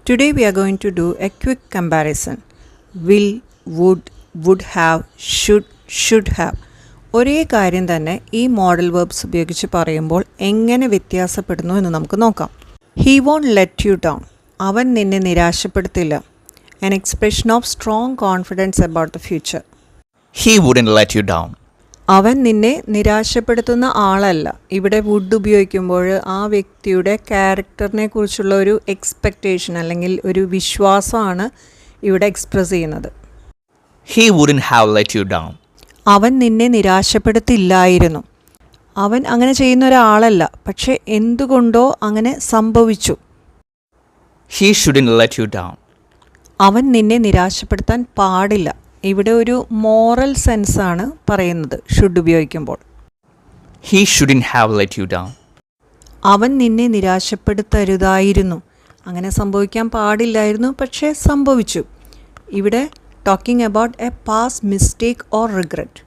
Today we are going to do a quick comparison. Will, would have, should have. ഒരേ കാര്യം തന്നെ ഈ modal verbs ഉപയോഗിച്ച് പറയുമ്പോൾ എങ്ങനെ വ്യത്യാസപ്പെടുന്നു എന്ന് നമുക്ക് നോക്കാം. He won't let you down. അവൻ നിന്നെ നിരാശപ്പെടുത്തില്ല. An expression of strong confidence about the future. He wouldn't let you down. അവൻ നിന്നെ നിരാശപ്പെടുത്തുന്ന ആളല്ല. ഇവിടെ വുഡ് ഉപയോഗിക്കുമ്പോൾ ആ വ്യക്തിയുടെ ക്യാരക്ടറിനെ കുറിച്ചുള്ള ഒരു എക്സ്പെക്റ്റേഷൻ അല്ലെങ്കിൽ ഒരു വിശ്വാസമാണ് ഇവിടെ എക്സ്പ്രസ് ചെയ്യുന്നത്. He wouldn't have let you down. അവൻ നിന്നെ നിരാശപ്പെടുത്തില്ലായിരുന്നു. അവൻ അങ്ങനെ ചെയ്യുന്ന ഒരാളല്ല, പക്ഷെ എന്തുകൊണ്ടോ അങ്ങനെ സംഭവിച്ചു. He shouldn't let you down. അവൻ നിന്നെ നിരാശപ്പെടുത്താൻ പാടില്ല. ഇവിടെ ഒരു മോറൽ സെൻസാണ് പറയുന്നത് ഷുഡ് ഉപയോഗിക്കുമ്പോൾ. He shouldn't have let you down. അവൻ നിന്നെ നിരാശപ്പെടുത്തരുതായിരുന്നു. അങ്ങനെ സംഭവിക്കാൻ പാടില്ലായിരുന്നു, പക്ഷേ സംഭവിച്ചു. ഇവിടെ talking about A past mistake or regret.